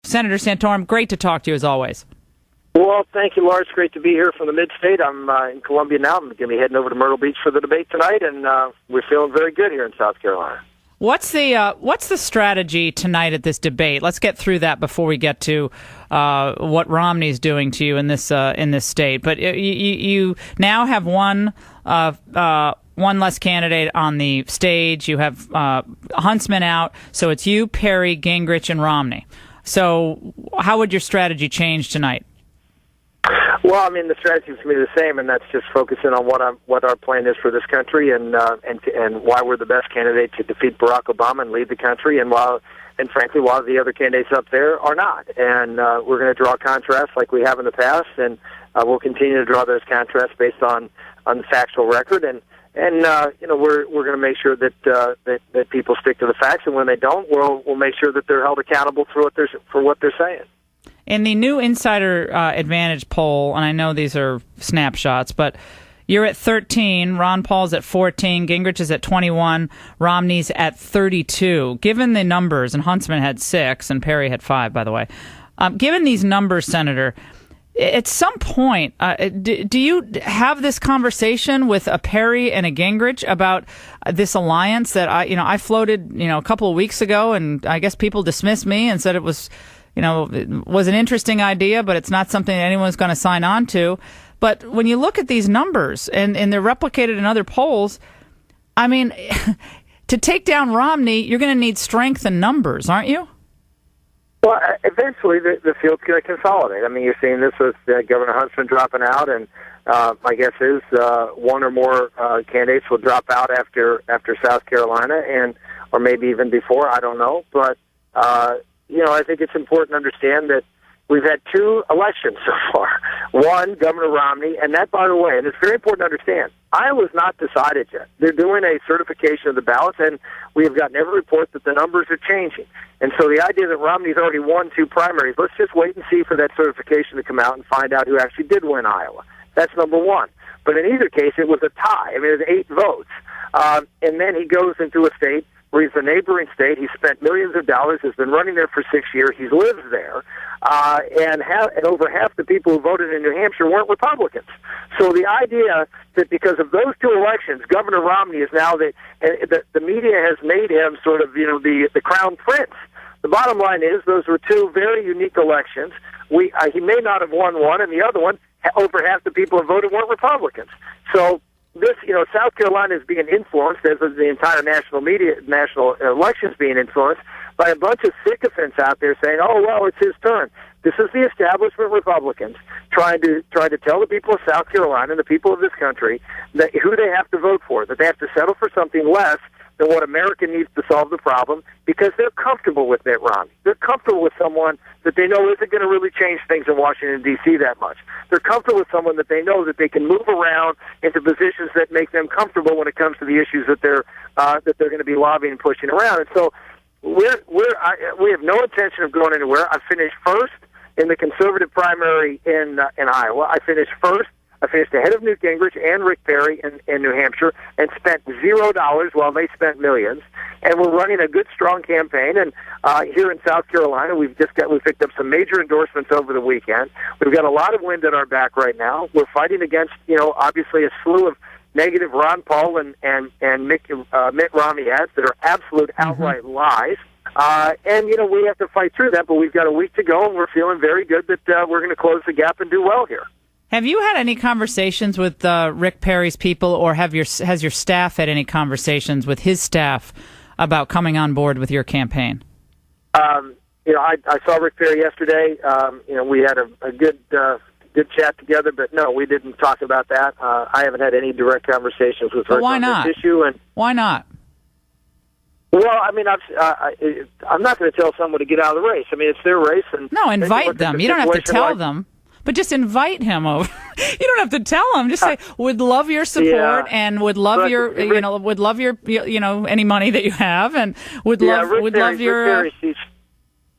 Senator Santorum, great to talk to you as always. Well, thank you, Laura. It's great to be here from the mid-state. I'm in Columbia now. I'm going to be heading over to Myrtle Beach for the debate tonight, and we're feeling very good here in South Carolina. What's the strategy tonight at this debate? Let's get through that before we get to what Romney's doing to you in this state. But you now have one less candidate on the stage. You have Huntsman out, so it's you, Perry, Gingrich, and Romney. So how would your strategy change tonight? Well, I mean, the strategy is to me the same, and that's just focusing on what our plan is for this country, and why we're the best candidate to defeat Barack Obama and lead the country, and frankly, while the other candidates up there are not. And we're going to draw contrasts like we have in the past, and we'll continue to draw those contrasts based on the factual record, and we're going to make sure that people stick to the facts, and when they don't, we'll make sure that they're held accountable for what they're saying. In the new Insider Advantage poll, and I know these are snapshots, but you're at 13, Ron Paul's at 14, Gingrich is at 21, Romney's at 32. Given the numbers, and Huntsman had 6, and Perry had 5, by the way. Given these numbers, Senator, at some point, do you have this conversation with a Perry and a Gingrich about this alliance that I floated a couple of weeks ago, and I guess people dismissed me and said it was an interesting idea, but it's not something that anyone's going to sign on to. But when you look at these numbers, and they're replicated in other polls, I mean, to take down Romney, you're going to need strength in numbers, aren't you? Well, eventually the field's going to consolidate. I mean, you're seeing this with Governor Huntsman dropping out, and my guess is one or more candidates will drop out after South Carolina, or maybe even before. I don't know, but I think it's important to understand that we've had 2 elections so far. One, Governor Romney, and that, by the way, and it's very important to understand, Iowa's not decided yet. They're doing a certification of the ballots, and we have gotten every report that the numbers are changing. And so the idea that Romney's already won 2 primaries, let's just wait and see for that certification to come out and find out who actually did win Iowa. That's number one. But in either case, it was a tie. I mean, it was 8 votes. And then he goes into a state where he's a neighboring state. He spent millions of dollars, has been running there for 6 years. He lives there. And over half the people who voted in New Hampshire weren't Republicans. So the idea that because of those 2 elections, Governor Romney is now the media has made him sort of, the crown prince. The bottom line is those were 2 very unique elections. He may not have won one, and the other one, over half the people who voted weren't Republicans. So this, South Carolina is being influenced, as is the entire national elections being influenced by a bunch of sycophants out there saying, "Oh, well, it's his turn." This is the establishment Republicans trying to tell the people of South Carolina and the people of this country that who they have to vote for, that they have to settle for something less than what America needs to solve the problem, because they're comfortable with Mitt Romney. They're comfortable with someone that they know isn't going to really change things in Washington, D.C. that much. They're comfortable with someone that they know that they can move around into positions that make them comfortable when it comes to the issues that they're going to be lobbying and pushing around. And so we have no intention of going anywhere. I finished first in the conservative primary in Iowa. I finished ahead of Newt Gingrich and Rick Perry in New Hampshire, and spent $0 while they spent millions. And we're running a good, strong campaign. And here in South Carolina, we picked up some major endorsements over the weekend. We've got a lot of wind at our back right now. We're fighting against, obviously a slew of negative Ron Paul and Mitt Romney ads that are absolute outright lies. And we have to fight through that, but we've got a week to go, and we're feeling very good that we're going to close the gap and do well here. Have you had any conversations with Rick Perry's people, or has your staff had any conversations with his staff about coming on board with your campaign? I saw Rick Perry yesterday. We had a good chat together, but no, we didn't talk about that. I haven't had any direct conversations with Rick on this issue. And why not? Well, I mean, I'm not going to tell someone to get out of the race. I mean, it's their race. And no, invite them. You don't have to tell them. But just invite him over. You don't have to tell him. Just say, "Would love your support, and would love would love your any money that you have, and would love your."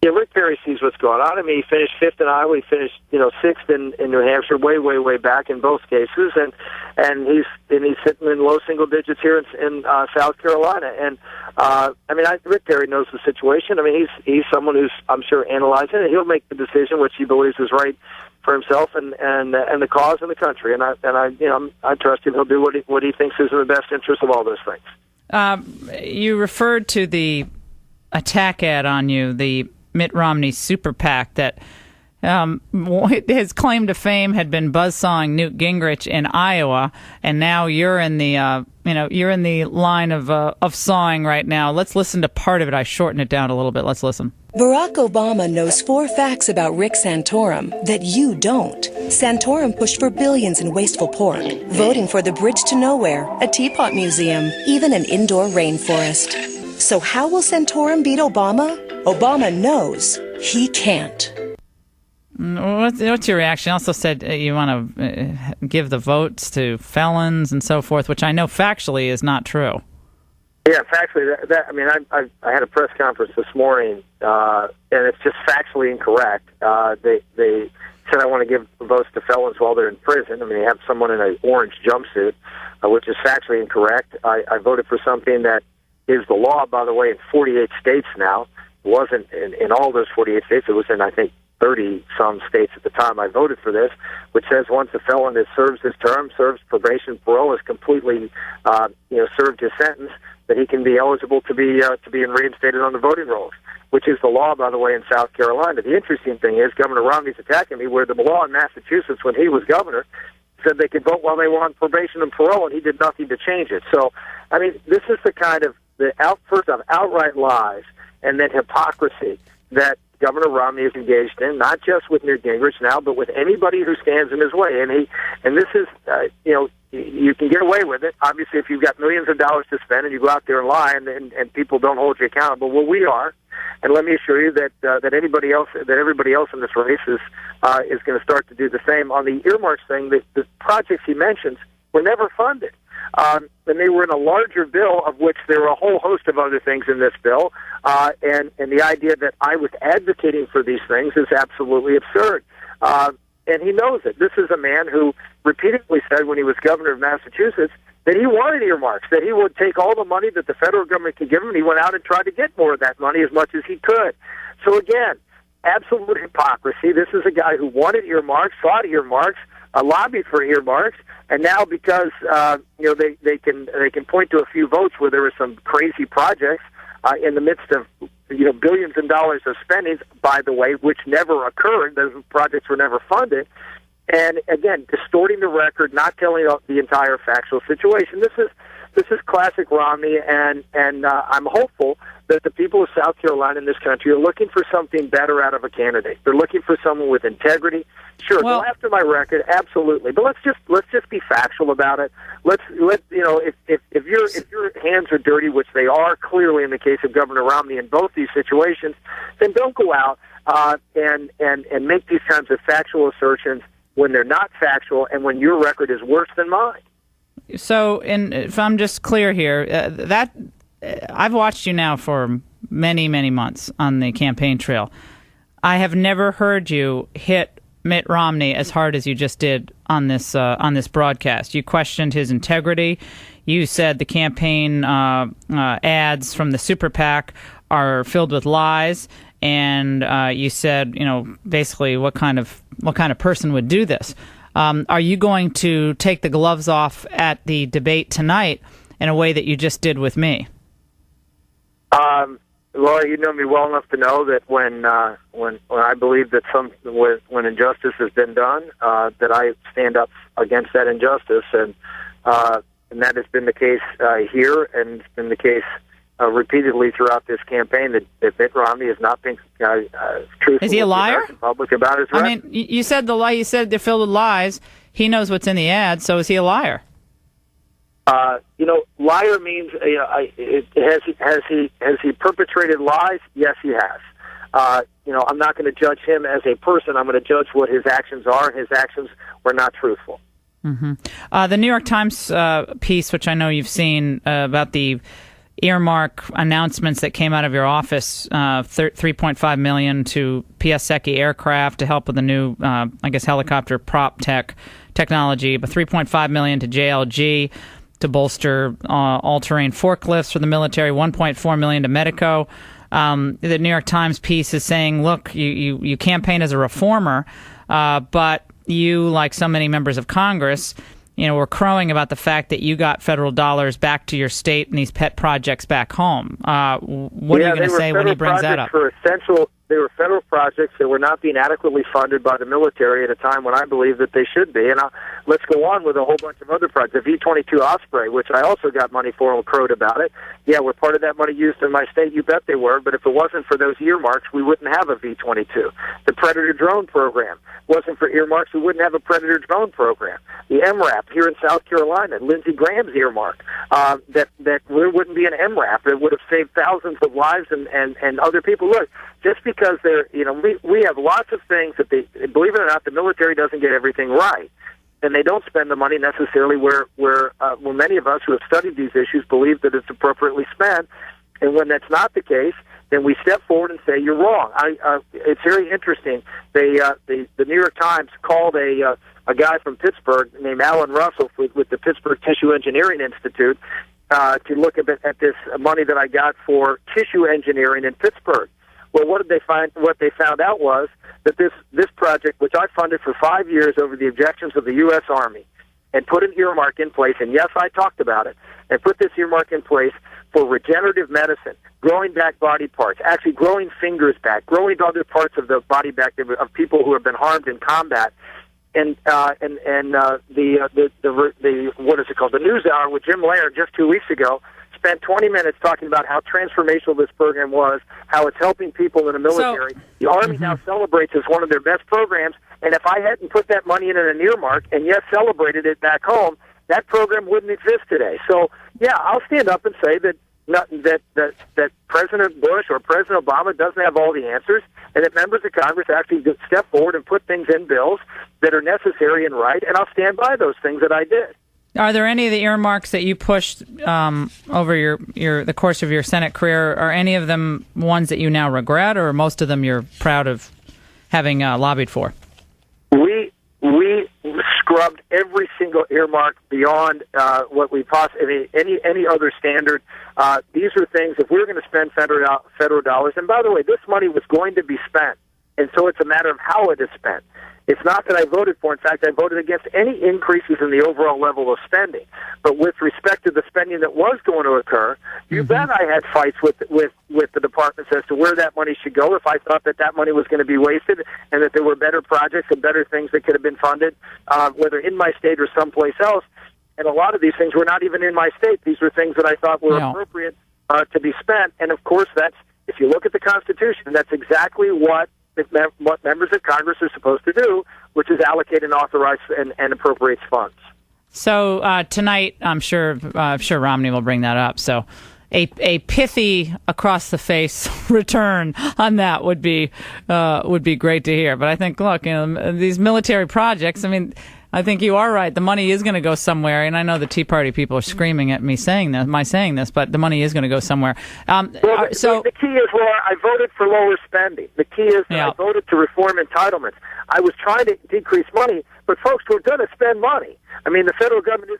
Yeah, Rick Perry sees what's going on. I mean, he finished fifth in Iowa. He finished, sixth in New Hampshire, way back in both cases, and he's sitting in low single digits here in South Carolina. And Rick Perry knows the situation. I mean, he's someone who's, I'm sure, analyzing it. He'll make the decision which he believes is right for himself and the cause and the country. And I trust him. He'll do what he thinks is in the best interest of all those things. You referred to the attack ad on you, the Mitt Romney super PAC that his claim to fame had been buzzsawing Newt Gingrich in Iowa, and now you're in the you're in the line of sawing right now. Let's listen to part of it. I shortened it down a little bit. Let's listen. Barack Obama knows 4 facts about Rick Santorum that you don't. Santorum pushed for billions in wasteful pork, voting for the bridge to nowhere, a teapot museum, even an indoor rainforest. So how will Santorum beat Obama? Obama knows he can't. What's your reaction? You also said you want to give the votes to felons and so forth, which I know factually is not true. Yeah, factually, I had a press conference this morning, and it's just factually incorrect. They said I want to give votes to felons while they're in prison. I mean, they have someone in an orange jumpsuit, which is factually incorrect. I voted for something that is the law, by the way, in 48 states now. It wasn't in all those 48 states. It was in, I think, 30-some states at the time I voted for this, which says once a felon has served his term, serves probation, parole, has completely served his sentence, that he can be eligible to be reinstated on the voting rolls, which is the law, by the way, in South Carolina. The interesting thing is Governor Romney's attacking me, where the law in Massachusetts, when he was governor, said they could vote while they were on probation and parole, and he did nothing to change it. So, I mean, this is the kind of first off, outright lies and then hypocrisy that Governor Romney is engaged in, not just with Newt Gingrich now, but with anybody who stands in his way. And this is, you can get away with it. Obviously, if you've got millions of dollars to spend and you go out there and lie, and people don't hold you accountable, well, we are. And let me assure you that everybody else in this race is going to start to do the same. On the earmarks thing, the projects he mentions were never funded. And they were in a larger bill, of which there were a whole host of other things in this bill. And the idea that I was advocating for these things is absolutely absurd. And he knows it. This is a man who repeatedly said when he was governor of Massachusetts that he wanted earmarks, that he would take all the money that the federal government could give him, and he went out and tried to get more of that money as much as he could. So again, absolute hypocrisy. This is a guy who wanted earmarks, sought earmarks, lobbied for earmarks, and now because they can point to a few votes where there were some crazy projects in the midst of billions of dollars of spending, by the way, which never occurred. Those projects were never funded. And again, distorting the record, not telling the entire factual situation. This is classic Romney, and I'm hopeful that the people of South Carolina in this country are looking for something better out of a candidate. They're looking for someone with integrity. Sure, go after my record, absolutely, but let's just be factual about it. If your hands are dirty, which they are clearly in the case of Governor Romney in both these situations, then don't go out and make these kinds of factual assertions when they're not factual and when your record is worse than mine. So, if I'm just clear here, that I've watched you now for many, many months on the campaign trail. I have never heard you hit Mitt Romney as hard as you just did on this broadcast. You questioned his integrity. You said the campaign ads from the super PAC are filled with lies, and you said, basically what kind of person would do this. Are you going to take the gloves off at the debate tonight in a way that you just did with me? Laura, you know me well enough to know that when I believe that when injustice has been done, that I stand up against that injustice, and that has been the case here, and it's been the case repeatedly throughout this campaign. That Mitt Romney has not been truthful. Is he a liar? Public about his record. I mean, you said the lie. You said they're filled with lies. He knows what's in the ad, so is he a liar? Liar means has he perpetrated lies? Yes, he has. I'm not going to judge him as a person. I'm going to judge what his actions are. His actions were not truthful. Mm-hmm. The New York Times piece, which I know you've seen, about the earmark announcements that came out of your office, $3.5 million to Piasecki Aircraft to help with the new, helicopter prop technology, but $3.5 million to JLG to bolster all-terrain forklifts for the military, $1.4 million to Medico. The New York Times piece is saying, look, you campaign as a reformer, but you, like so many members of Congress, were crowing about the fact that you got federal dollars back to your state and these pet projects back home. What are you going to say when he brings that up? They were federal projects that were not being adequately funded by the military at a time when I believe that they should be. And let's go on with a whole bunch of other projects. The V-22 Osprey, which I also got money for and crowed about it. Yeah, were part of that money used in my state? You bet they were. But if it wasn't for those earmarks, we wouldn't have a V-22. The Predator drone program wasn't for earmarks. We wouldn't have a Predator drone program. The MRAP here in South Carolina, Lindsey Graham's earmark, that there wouldn't be an MRAP. It would have saved thousands of lives and other people. Look, just because we have lots of things that believe it or not, the military doesn't get everything right, and they don't spend the money necessarily where many of us who have studied these issues believe that it's appropriately spent. And when that's not the case, then we step forward and say you're wrong. It's very interesting. The New York Times called a guy from Pittsburgh named Alan Russell with the Pittsburgh Tissue Engineering Institute to look at this money that I got for tissue engineering in Pittsburgh. Well, what did they find? What they found out was that this project, which I funded for 5 years over the objections of the U.S. Army, and put an earmark in place, and yes, I talked about it, and put this earmark in place for regenerative medicine, growing back body parts, actually growing fingers back, growing other parts of the body back of people who have been harmed in combat. And the what is it called? The News Hour with Jim Laird just 2 weeks ago spent 20 minutes talking about how transformational this program was, how it's helping people in the military. The Army now celebrates as one of their best programs, and if I hadn't put that money in an earmark and, yes, celebrated it back home, that program wouldn't exist today. So, yeah, I'll stand up and say that President Bush or President Obama doesn't have all the answers, and that members of Congress actually step forward and put things in bills that are necessary and right, and I'll stand by those things that I did. Are there any of the earmarks that you pushed over the course of your Senate career? Are any of them ones that you now regret, or most of them you're proud of having lobbied for? We scrubbed every single earmark beyond what we possibly any other standard. These are things, if we're going to spend federal dollars, and by the way, this money was going to be spent, and so it's a matter of how it is spent. It's not that I voted for. In fact, I voted against any increases in the overall level of spending. But with respect to the spending that was going to occur, you bet I had fights with the departments as to where that money should go if I thought that money was going to be wasted and that there were better projects and better things that could have been funded, whether in my state or someplace else. And a lot of these things were not even in my state. These were things that I thought were appropriate to be spent. And, of course, if you look at the Constitution, that's exactly what members of Congress are supposed to do, which is allocate and authorize and appropriate funds. So tonight, I'm sure Romney will bring that up. So a pithy across the face return on that would be great to hear. But I think, look, these military projects, I think you are right. The money is going to go somewhere, and I know the Tea Party people are screaming at me saying this, but the money is going to go somewhere. The key is, Laura, I voted for lower spending. The key is that I voted to reform entitlements. I was trying to decrease money, but folks, we're going to spend money. The federal government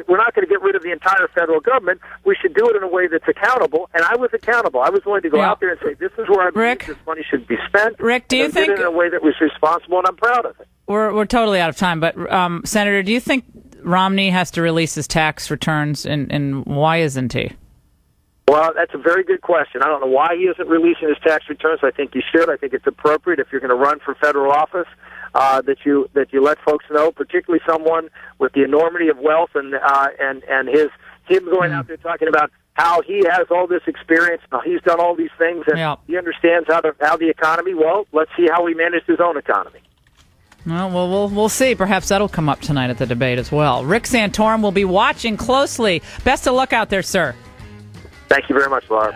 we're not going to get rid of the entire federal government. We should do it in a way that's accountable, and I was accountable. I was willing to go out there and say, this is where I believe this money should be spent. Rick, do you think... did it in a way that was responsible, and I'm proud of it. We're totally out of time, but Senator, do you think Romney has to release his tax returns, and why isn't he? Well, that's a very good question. I don't know why he isn't releasing his tax returns. I think he should. I think it's appropriate if you're going to run for federal office that you let folks know, particularly someone with the enormity of wealth and him going out there talking about how he has all this experience, how he's done all these things, and he understands how the economy. Well, let's see how he managed his own economy. Well, we'll see. Perhaps that'll come up tonight at the debate as well. Rick Santorum will be watching closely. Best of luck out there, sir. Thank you very much, Laura.